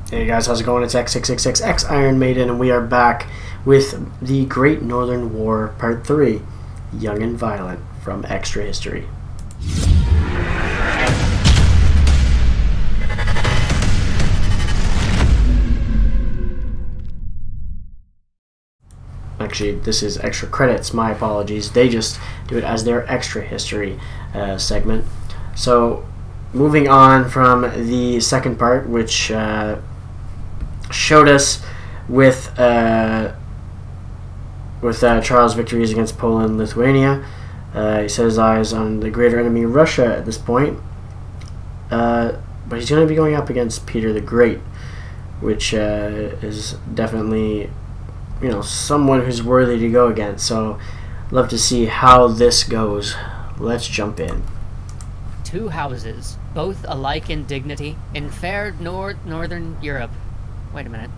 Hey guys, how's it going? It's X666X Iron Maiden, and we are back with the Great Northern War Part 3, Young and Violent, from Extra History. Actually, this is extra credits, my apologies. They just do it as their Extra History segment. So, moving on from the second part, which showed us with Charles' victories against Poland and Lithuania. He set his eyes on the greater enemy Russia at this point, but he's going to be going up against Peter the Great, which is definitely, you know, someone who's worthy to go against. So love to see how this goes. Let's jump in. Two houses, both alike in dignity, in fair northern Europe. Wait a minute.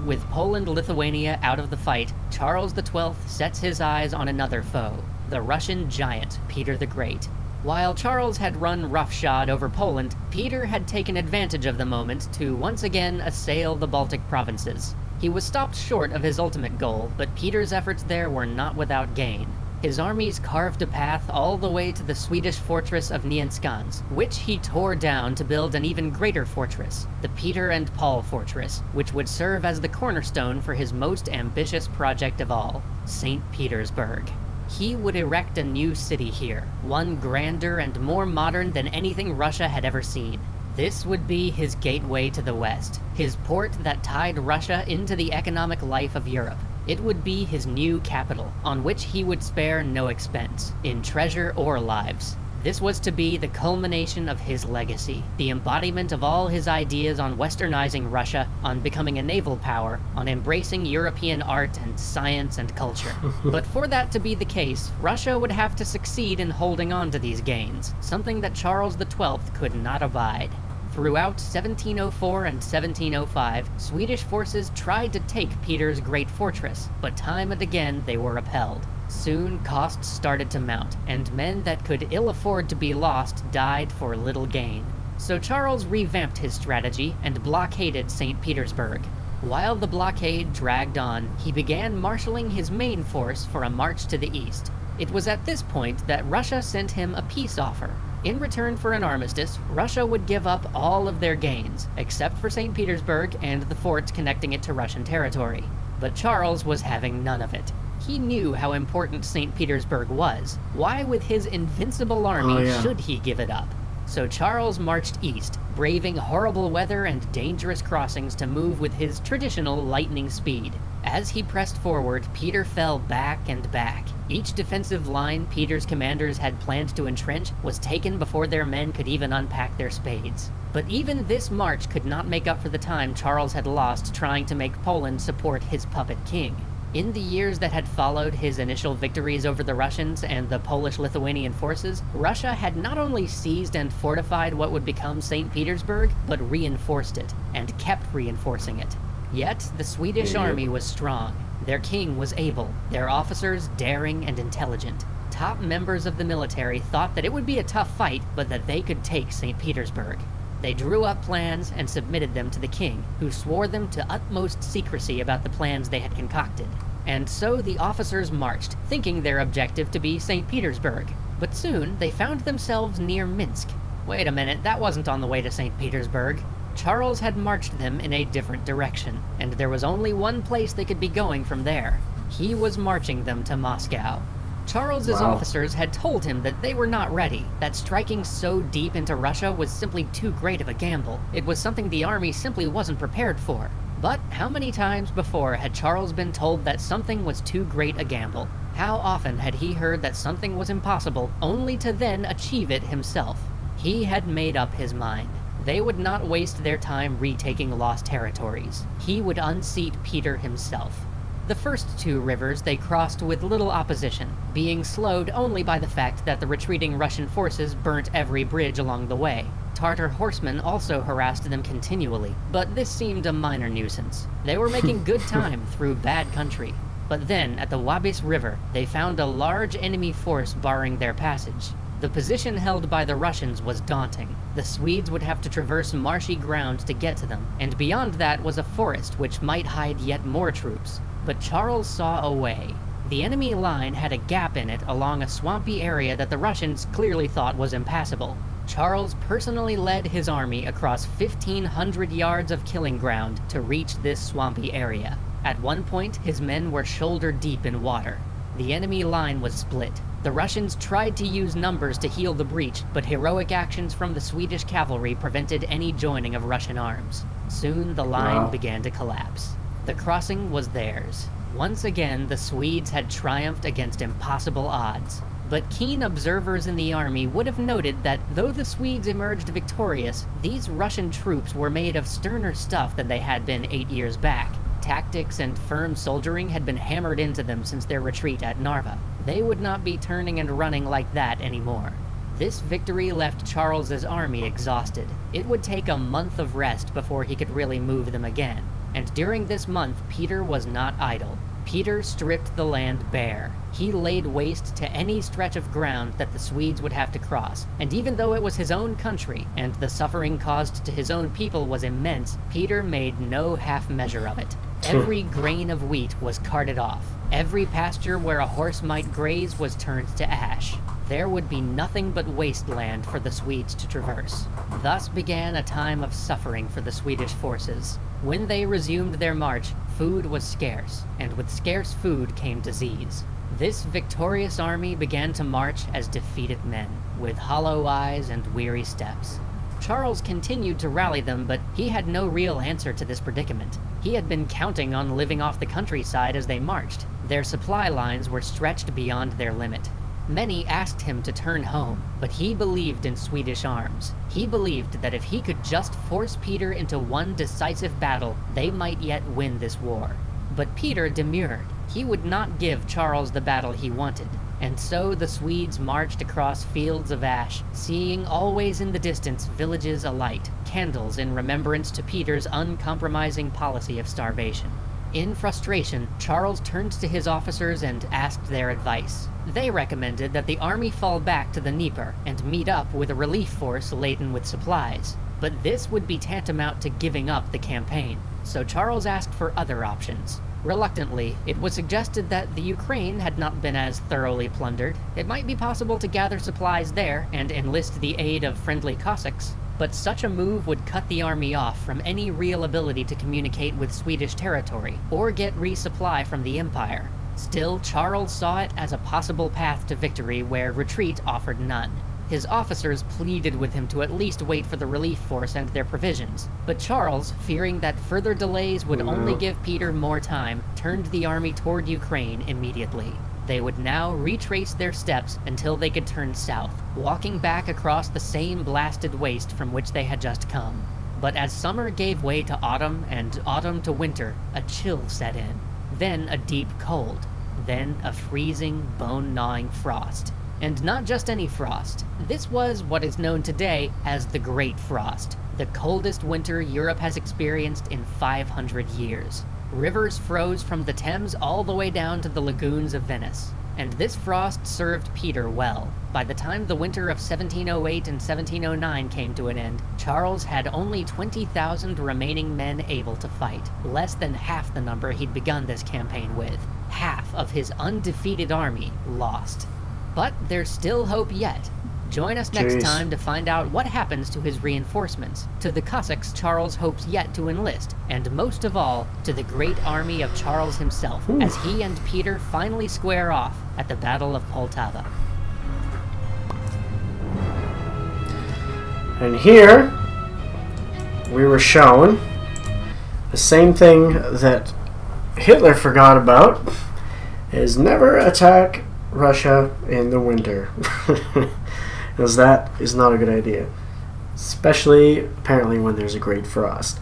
With Poland-Lithuania out of the fight, Charles XII sets his eyes on another foe, the Russian giant, Peter the Great. While Charles had run roughshod over Poland, Peter had taken advantage of the moment to once again assail the Baltic provinces. He was stopped short of his ultimate goal, but Peter's efforts there were not without gain. His armies carved a path all the way to the Swedish fortress of Nyenskans, which he tore down to build an even greater fortress, the Peter and Paul Fortress, which would serve as the cornerstone for his most ambitious project of all, St. Petersburg. He would erect a new city here, one grander and more modern than anything Russia had ever seen. This would be his gateway to the West, his port that tied Russia into the economic life of Europe. It would be his new capital, on which he would spare no expense, in treasure or lives. This was to be the culmination of his legacy, the embodiment of all his ideas on westernizing Russia, on becoming a naval power, on embracing European art and science and culture. But for that to be the case, Russia would have to succeed in holding on to these gains, something that Charles XII could not abide. Throughout 1704 and 1705, Swedish forces tried to take Peter's great fortress, but time and again they were repelled. Soon costs started to mount, and men that could ill afford to be lost died for little gain. So Charles revamped his strategy and blockaded St. Petersburg. While the blockade dragged on, he began marshalling his main force for a march to the east. It was at this point that Russia sent him a peace offer. In return for an armistice, Russia would give up all of their gains, except for St. Petersburg and the forts connecting it to Russian territory. But Charles was having none of it. He knew how important St. Petersburg was. Why, with his invincible army, should he give it up? So Charles marched east, braving horrible weather and dangerous crossings to move with his traditional lightning speed. As he pressed forward, Peter fell back and back. Each defensive line Peter's commanders had planned to entrench was taken before their men could even unpack their spades. But even this march could not make up for the time Charles had lost trying to make Poland support his puppet king. In the years that had followed his initial victories over the Russians and the Polish-Lithuanian forces, Russia had not only seized and fortified what would become St. Petersburg, but reinforced it, and kept reinforcing it. Yet, the Swedish army was strong. Their king was able, their officers daring and intelligent. Top members of the military thought that it would be a tough fight, but that they could take St. Petersburg. They drew up plans and submitted them to the king, who swore them to utmost secrecy about the plans they had concocted. And so the officers marched, thinking their objective to be St. Petersburg. But soon, they found themselves near Minsk. Wait a minute, that wasn't on the way to St. Petersburg. Charles had marched them in a different direction, and there was only one place they could be going from there. He was marching them to Moscow. Charles's officers had told him that they were not ready, that striking so deep into Russia was simply too great of a gamble. It was something the army simply wasn't prepared for. But how many times before had Charles been told that something was too great a gamble? How often had he heard that something was impossible, only to then achieve it himself? He had made up his mind. They would not waste their time retaking lost territories. He would unseat Peter himself. The first two rivers they crossed with little opposition, being slowed only by the fact that the retreating Russian forces burnt every bridge along the way. Tartar horsemen also harassed them continually, but this seemed a minor nuisance. They were making good time through bad country. But then, at the Wabis River, they found a large enemy force barring their passage. The position held by the Russians was daunting. The Swedes would have to traverse marshy ground to get to them, and beyond that was a forest which might hide yet more troops. But Charles saw a way. The enemy line had a gap in it along a swampy area that the Russians clearly thought was impassable. Charles personally led his army across 1,500 yards of killing ground to reach this swampy area. At one point, his men were shoulder deep in water. The enemy line was split. The Russians tried to use numbers to heal the breach, but heroic actions from the Swedish cavalry prevented any joining of Russian arms. Soon the line began to collapse. The crossing was theirs. Once again, the Swedes had triumphed against impossible odds. But keen observers in the army would have noted that though the Swedes emerged victorious, these Russian troops were made of sterner stuff than they had been 8 years back. Tactics and firm soldiering had been hammered into them since their retreat at Narva. They would not be turning and running like that anymore. This victory left Charles's army exhausted. It would take a month of rest before he could really move them again. And during this month, Peter was not idle. Peter stripped the land bare. He laid waste to any stretch of ground that the Swedes would have to cross, and even though it was his own country, and the suffering caused to his own people was immense, Peter made no half measure of it. Every grain of wheat was carted off. Every pasture where a horse might graze was turned to ash. There would be nothing but wasteland for the Swedes to traverse. Thus began a time of suffering for the Swedish forces. When they resumed their march, food was scarce, and with scarce food came disease. This victorious army began to march as defeated men, with hollow eyes and weary steps. Charles continued to rally them, but he had no real answer to this predicament. He had been counting on living off the countryside as they marched. Their supply lines were stretched beyond their limit. Many asked him to turn home, but he believed in Swedish arms. He believed that if he could just force Peter into one decisive battle, they might yet win this war. But Peter demurred. He would not give Charles the battle he wanted. And so the Swedes marched across fields of ash, seeing always in the distance villages alight, candles in remembrance to Peter's uncompromising policy of starvation. In frustration, Charles turned to his officers and asked their advice. They recommended that the army fall back to the Dnieper and meet up with a relief force laden with supplies. But this would be tantamount to giving up the campaign, so Charles asked for other options. Reluctantly, it was suggested that the Ukraine had not been as thoroughly plundered. It might be possible to gather supplies there and enlist the aid of friendly Cossacks. But such a move would cut the army off from any real ability to communicate with Swedish territory, or get resupply from the Empire. Still, Charles saw it as a possible path to victory where retreat offered none. His officers pleaded with him to at least wait for the relief force and their provisions, but Charles, fearing that further delays would only give Peter more time, turned the army toward Ukraine immediately. They would now retrace their steps until they could turn south, walking back across the same blasted waste from which they had just come. But as summer gave way to autumn and autumn to winter, a chill set in. Then a deep cold. Then a freezing, bone-gnawing frost. And not just any frost. This was what is known today as the Great Frost, the coldest winter Europe has experienced in 500 years. Rivers froze from the Thames all the way down to the lagoons of Venice. And this frost served Peter well. By the time the winter of 1708 and 1709 came to an end, Charles had only 20,000 remaining men able to fight, less than half the number he'd begun this campaign with. Half of his undefeated army lost. But there's still hope yet. Join us next time to find out what happens to his reinforcements, to the Cossacks Charles hopes yet to enlist, and most of all, to the great army of Charles himself, as he and Peter finally square off at the Battle of Poltava. And here, we were shown the same thing that Hitler forgot about, is never attack Russia in the winter. Because that is not a good idea. Especially, apparently, when there's a great frost.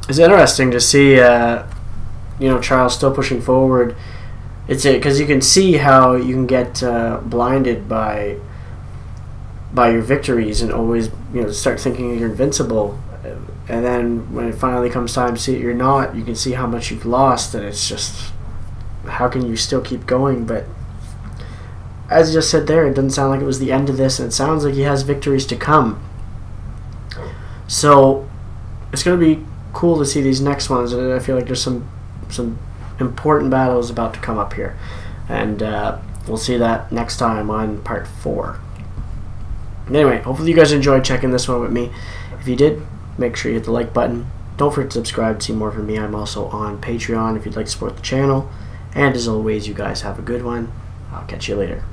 It's interesting to see, Charles still pushing forward. It's because you can see how you can get blinded by your victories and always, start thinking you're invincible. And then when it finally comes time to see it, you're not. You can see how much you've lost, and it's just, how can you still keep going? But as I just said there, it doesn't sound like it was the end of this, and it sounds like he has victories to come. So it's going to be cool to see these next ones, and I feel like there's some important battles about to come up here, and we'll see that next time on part 4. Anyway, hopefully you guys enjoyed checking this one with me. If you did, make sure you hit the like button. Don't forget to subscribe to see more from me. I'm also on Patreon if you'd like to support the channel. And as always, you guys have a good one. I'll catch you later.